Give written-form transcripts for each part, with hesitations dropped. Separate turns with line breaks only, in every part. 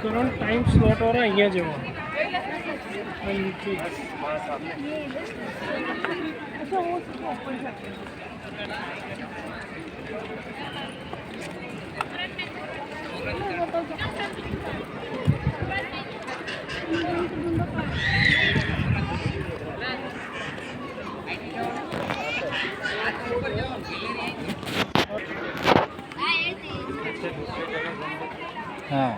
Current time slot हो रहा है ये जो
हाँ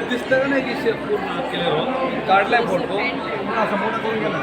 दिसतं का नाही की पूर्ण केलं काढलाय फोटो असं मोठं करून गेला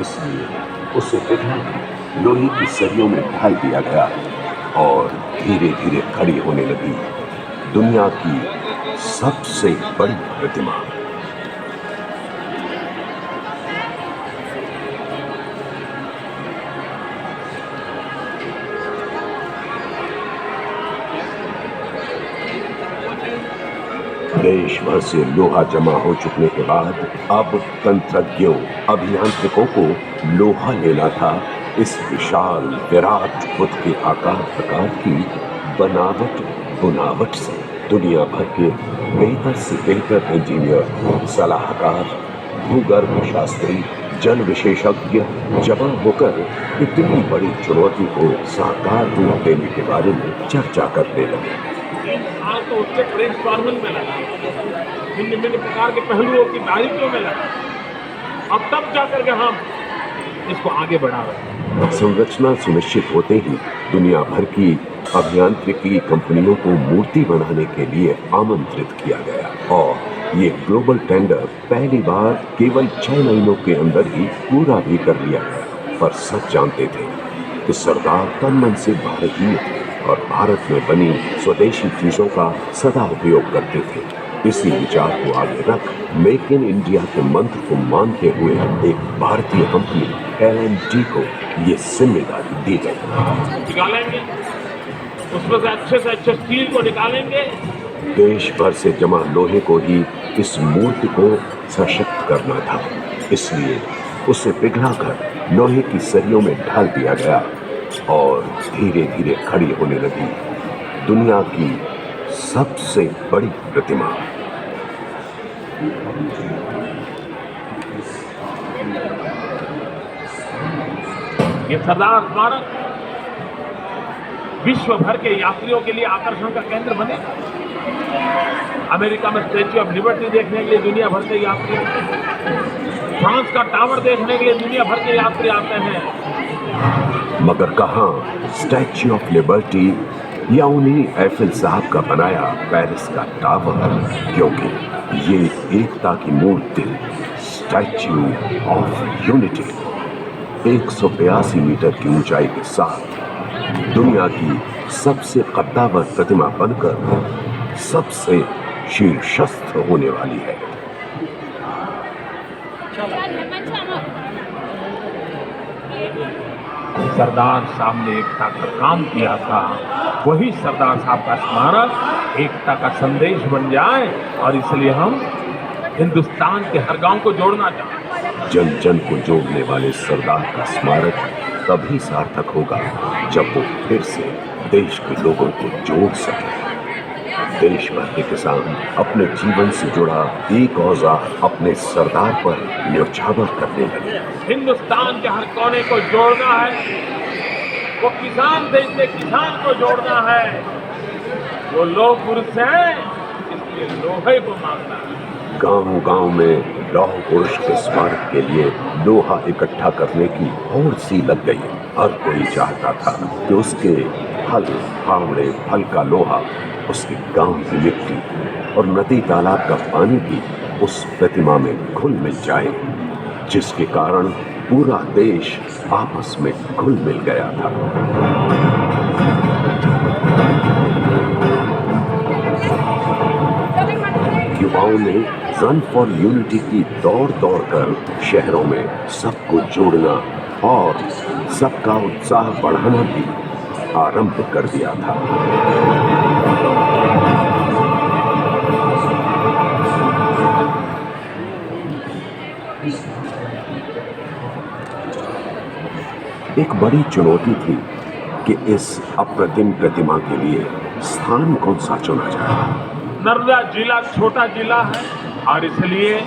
इसलिए उसे विभिन्न लोहे की सरियों में ढाल दिया गया और धीरे धीरे खड़ी होने लगी दुनिया की सबसे बड़ी प्रतिमा। देश भर से लोहा जमा हो चुकने के बाद अब तंत्रज्ञों अभियांत्रिकों को लोहा लेना था इस विशाल विराट बुद्ध के आकार प्रकार की बनावट बुनावट से। दुनिया भर के बेहतर से बेहतर इंजीनियर, सलाहकार, भूगर्भ शास्त्री, जल विशेषज्ञ जमा होकर इतनी बड़ी चुनौती को साकार रूप देने के बारे में चर्चा करने लगे।
तो उसके ब्रेनस्टॉर्मिंग में लगा, भिन्न भिन्न प्रकार के पहलुओं की बारीकियों में लगा। अब तब जाकर के हम इसको आगे बढ़ा रहे हैं।
संरचना सुनिश्चित होते ही दुनिया भर की अभियांत्रिकी कंपनियों को मूर्ति बनाने के लिए आमंत्रित किया गया और ये ग्लोबल टेंडर पहली बार केवल 6 महीनों के अंदर ही पूरा भी कर लिया गया। पर सब जानते थे कि सरदार तन मन से भारतीय थे और भारत में बनी स्वदेशी चीजों का सदा उपयोग करते थे। इसी विचार को आगे रख मेक इन इंडिया के मंत्र को मानते हुए एक भारतीय कंपनी L&T को ये जिम्मेदारी दी गई।
निकालेंगे, उसमें से अच्छे स्टील को निकालेंगे
देश भर से जमा लोहे को ही इस मूर्ति को सशक्त करना था। इसलिए उसे पिघलाकर लोहे की सरियों में ढाल दिया गया और धीरे धीरे खड़ी होने लगी दुनिया की सबसे बड़ी प्रतिमा।
ये सरदार स्मारक विश्व भर के यात्रियों के लिए आकर्षण का केंद्र बने। अमेरिका में स्टैच्यू ऑफ लिबर्टी देखने के लिए दुनिया भर से यात्री आते हैं। फ्रांस का टावर देखने के लिए दुनिया भर के यात्री आते हैं।
मगर कहां स्टैच्यू ऑफ लिबर्टी या उन्हीं एफिल साहब का बनाया पेरिस का टावर, क्योंकि ये एकता की मूर्ति स्टैच्यू ऑफ यूनिटी 182 मीटर की ऊंचाई के साथ दुनिया की सबसे कद्दावर प्रतिमा बनकर सबसे शीर्षस्थ होने वाली है।
सरदार साहब ने एकता का काम किया था, वही सरदार साहब का स्मारक एकता का संदेश बन जाए और इसलिए हम हिंदुस्तान के हर गांव को जोड़ना चाहते हैं।
जन जन को जोड़ने वाले सरदार का स्मारक तभी सार्थक होगा जब वो फिर से देश के लोगों को जोड़ सके। देश भर के किसान अपने जीवन से जुड़ा एक औजार अपने सरदार पर न्यौछावर करने लगे।
हिंदुस्तान के हर कोने को जोड़ना है, वो किसान देश से किसान को जोड़ना है, वो लोह पुरुष है इसलिए लोहे को मांगना है।
गांव गांव में लौह पुरुष के स्मारक के लिए लोहा इकट्ठा करने की होड़ सी लग गई। हर कोई चाहता था कि उसके हल फावड़े फल का लोहा, उसके गांव की मिट्टी और नदी तालाब का पानी भी उस प्रतिमा में घुल मिल जाए, जिसके कारण पूरा देश आपस में घुल मिल गया था। युवाओं ने रन फॉर यूनिटी की दौड़ दौड़ कर शहरों में सबको जोड़ना और सबका उत्साह बढ़ाना भी आरंभ कर दिया था। एक बड़ी चुनौती थी कि इस अप्रतिम प्रतिमा के लिए स्थान कौन सा चुना जाए।
नर्मदा जिला छोटा जिला है और इसलिए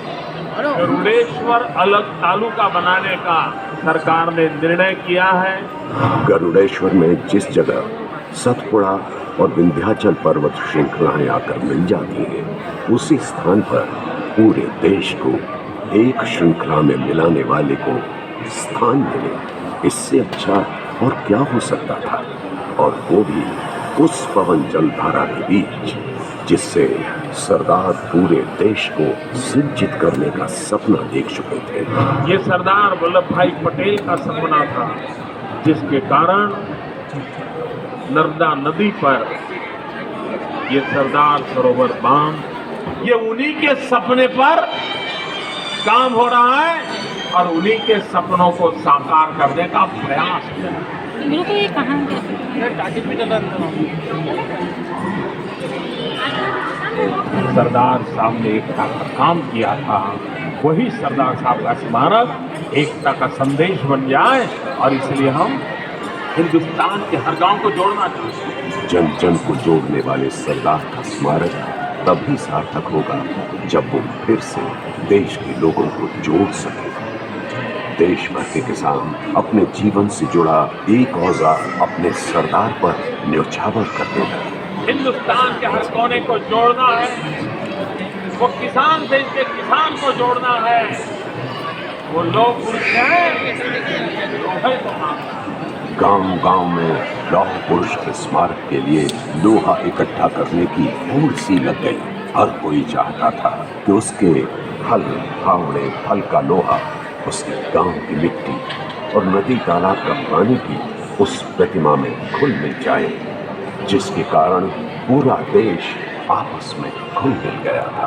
गरुड़ेश्वर अलग तालुका बनाने का सरकार ने निर्णय किया है।
गरुड़ेश्वर में जिस जगह सतपुड़ा और विंध्याचल पर्वत श्रृंखलाएं आकर मिल जाती हैं, उसी स्थान पर पूरे देश को एक श्रृंखला में मिलाने वाले को स्थान मिले, इससे अच्छा और क्या हो सकता था। और वो भी उस पवन जलधारा के बीच जिससे सरदार पूरे देश को सिंचित करने का सपना देख चुके थे।
ये सरदार वल्लभ भाई पटेल का सपना था, जिसके कारण नर्मदा नदी पर ये सरदार सरोवर बांध, ये उन्हीं के सपने पर काम हो रहा है और उन्हीं के सपनों को साकार करने का प्रयास है।
बिल्कुल ये कहाँ
सरदार साहब ने एकता का काम किया था, वही सरदार साहब का स्मारक एकता का संदेश बन जाए और इसलिए हम हिंदुस्तान के हर गांव को जोड़ना चाहते हैं।
जन जन को जोड़ने वाले सरदार का स्मारक तभी सार्थक होगा जब वो फिर से देश के लोगों को जोड़ सके। देश भर के किसान अपने जीवन से जुड़ा एक औजार अपने सरदार पर न्यौछावर करने लगे।
हिंदुस्तान के हर कोने को जोड़ना है, वो किसान देश के किसान को जोड़ना है, वो लोग पुरुष हैं लोहे को मांगना है।
गांव गांव में लौह पुरुष के स्मारक के लिए लोहा इकट्ठा करने की होड़ सी लग गई। हर कोई चाहता था कि उसके हल फावड़े फल का लोहा, उसके गांव की मिट्टी और नदी तालाब का पानी भी उस प्रतिमा में घुल मिल जाए, जिसके कारण पूरा देश आपस में घुल मिल गया था।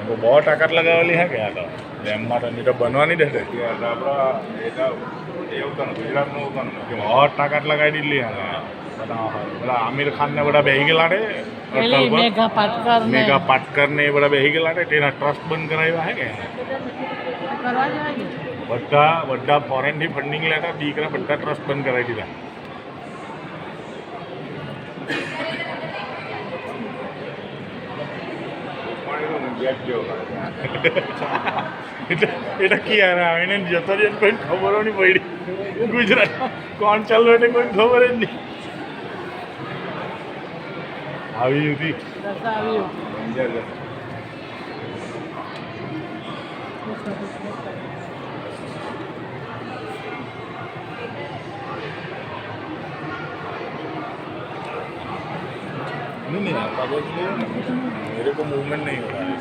તો બહુ તાકાત લગાવેલી હે કે આ તો ડેમમાં તો નહીં તો બનવા નહીં દેશે એવું તો ગુજરાતનું એવું તો કે બહુ તાકાત લગાવી દીધી હે બધા આમિર ખાન ને બધા બેસી ગયેલા રે મેઘા પાટકર ને એ બધા બેસી ગયેલા રે તેના ટ્રસ્ટ બંધ કરાવ્યા હે કે બધા ફોરેનથી ફંડિંગ લેતા દીકરા બધા ટ્રસ્ટ બંધ કરાવી દીધા এটা কি আর એને જતો રહ્યો કોઈ ખબર નહીં પડી ગુજરાતમાં કોણ ચાલુ એટલે કોઈ ખબર જ નહીં આવી હતી नहीं आता मेरे को मूवमेंट नहीं हो रहा है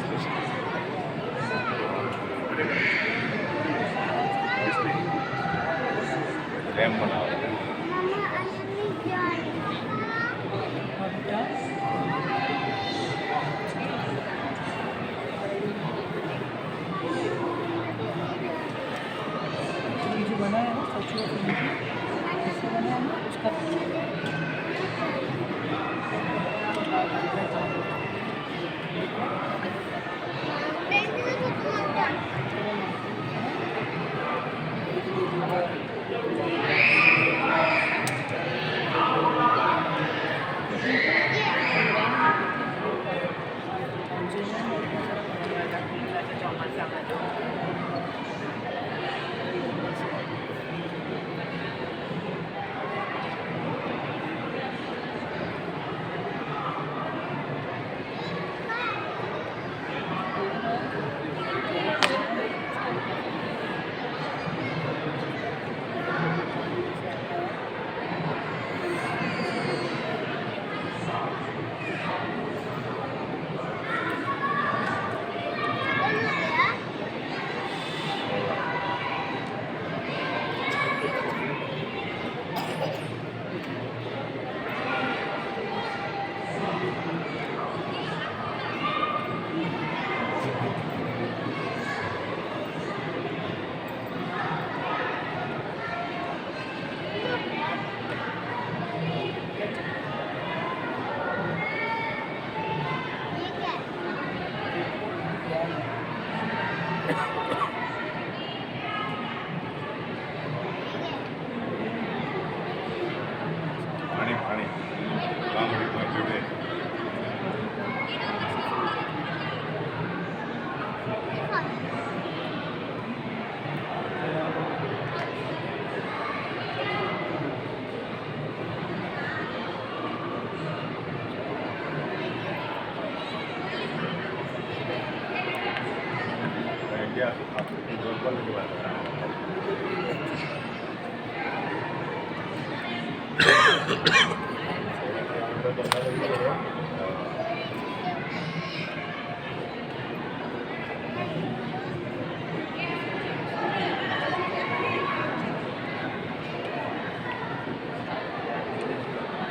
रैम बना हुआ है
बनाया है उसका
क्वालिटी वाला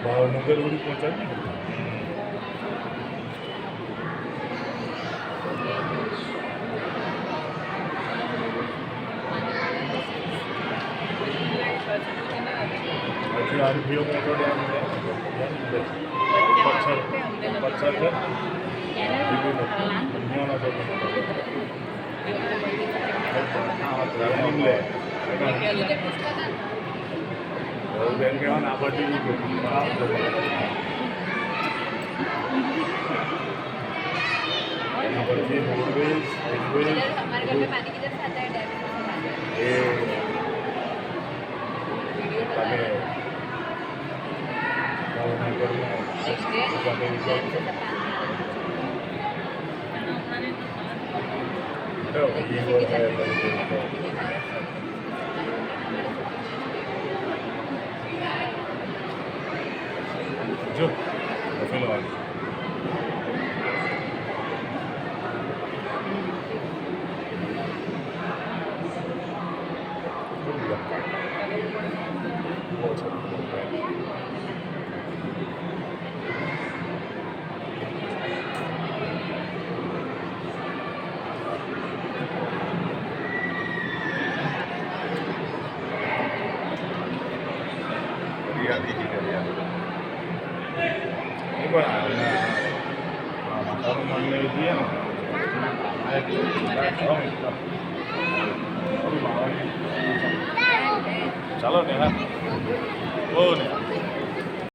भावनगर बड़ी पहुंचा नहीं પછી આ રૂપિયો મોટો ડેમ પથ્થર પથ્થર છે દુનિયાના લે બેન કહેવાના આ બધી પછી રોડવેઝ
हमारे घर में पानी किधर से आता है डैम
એ તમે ભાવનગરમાં તમે વિચારો જો ફેલવાનું ચાલો ને હા બહુ ને